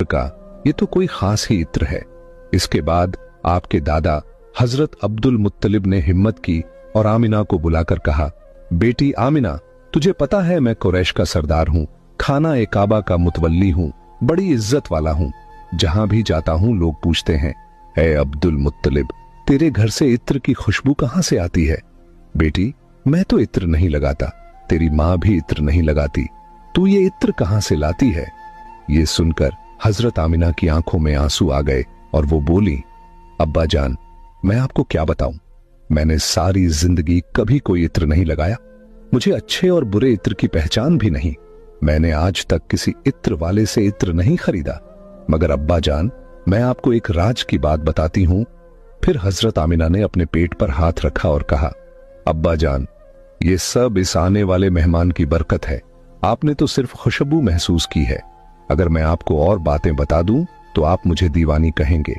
का ये तो कोई खास ही इत्र है। इसके बाद आपके दादा हजरत अब्दुल मुत्तलिब ने हिम्मत की और आमिना को बुलाकर कहा, बेटी आमिना, तुझे पता है मैं कुरैश का सरदार हूं, खाना ए काबा का मुतवल्ली हूं, बड़ी इज्जत वाला हूं। जहां भी जाता हूं लोग पूछते हैं, ए अब्दुल मुत्तलिब, तेरे घर से इत्र की खुशबू कहां से आती है? बेटी, मैं तो इत्र नहीं लगाता, तेरी माँ भी इत्र नहीं लगाती, तू ये इत्र कहां से लाती है? ये सुनकर हजरत आमिना की आंखों में आंसू आ गए और वो बोली, अब्बा जान, मैं आपको क्या बताऊं, मैंने सारी जिंदगी कभी कोई इत्र नहीं लगाया, मुझे अच्छे और बुरे इत्र की पहचान भी नहीं, मैंने आज तक किसी इत्र वाले से इत्र नहीं खरीदा। मगर अब्बा जान, मैं आपको एक राज की बात बताती हूं। फिर हजरत आमिना ने अपने पेट पर हाथ रखा और कहा, अब्बा जान, ये सब इस आने वाले मेहमान की बरकत है, आपने तो सिर्फ खुशबू महसूस की है, अगर मैं आपको और बातें बता दूं तो आप मुझे दीवानी कहेंगे।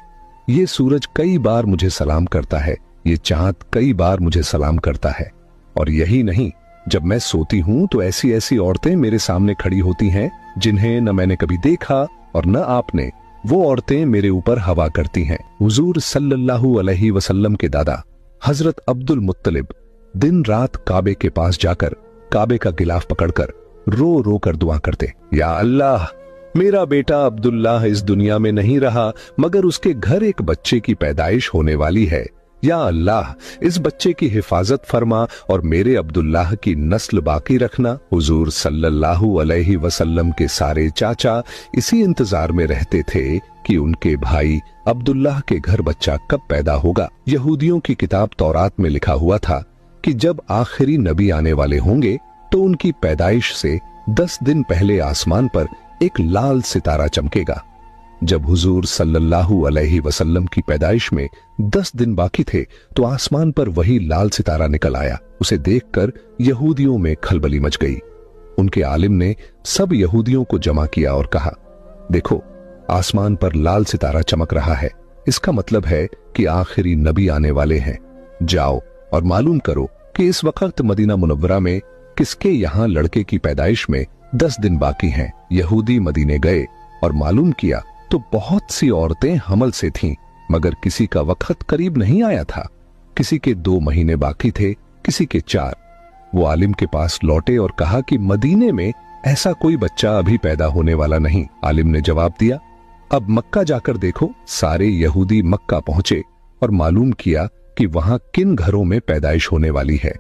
ये सूरज कई बार मुझे सलाम करता है, ये चांद कई बार मुझे सलाम करता है, और यही नहीं, जब मैं सोती हूं तो ऐसी ऐसी औरतें मेरे सामने खड़ी होती हैं जिन्हें न मैंने कभी देखा और न आपने, वो औरतें मेरे ऊपर हवा करती हैं। हुजूर सल्लल्लाहु अलैहि वसल्लम के दादा हजरत अब्दुल मुत्तलिब दिन रात काबे के पास जाकर काबे का गिलाफ पकड़कर रो रो कर दुआ करते, या अल्लाह, मेरा बेटा अब्दुल्लाह इस दुनिया में नहीं रहा मगर उसके घर एक बच्चे की पैदाइश होने वाली है, या अल्लाह, इस बच्चे की हिफाजत फरमा और मेरे अब्दुल्लाह की नस्ल बाकी रखना। हुजूर सल्लल्लाहु अलैहि वसल्लम के सारे चाचा इसी इंतजार में रहते थे कि उनके भाई अब्दुल्लाह के घर बच्चा कब पैदा होगा। यहूदियों की किताब तौरात में लिखा हुआ था कि जब आखिरी नबी आने वाले होंगे तो उनकी पैदाइश से 10 दिन पहले आसमान पर एक लाल सितारा चमकेगा। जब हुजूर सल्लल्लाहु अलैहि वसल्लम की पैदाइश में 10 दिन बाकी थे तो आसमान पर वही लाल सितारा निकल आया। उसे देखकर यहूदियों में खलबली मच गई। उनके आलिम ने सब यहूदियों को जमा किया और कहा, देखो, आसमान पर लाल सितारा चमक रहा है, इसका मतलब है कि आखिरी नबी आने वाले हैं। जाओ और मालूम करो कि इस वक्त मदीना मुनव्वरा में किसके यहां लड़के की पैदाइश में 10 दिन बाकी हैं। यहूदी मदीने गए और मालूम किया तो बहुत सी औरतें हमल से थीं, मगर किसी का वक्त करीब नहीं आया था। किसी के 2 महीने बाकी थे, किसी के 4। वो आलिम के पास लौटे और कहा कि मदीने में ऐसा कोई बच्चा अभी पैदा होने वाला नहीं। आलिम ने जवाब दिया, अब मक्का जाकर देखो। सारे यहूदी मक्का पहुंचे और मालूम किया कि वहां किन घरों में पैदाइश होने वाली है।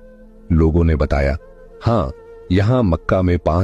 लोगों ने बताया, हाँ, यहां मक्का में 5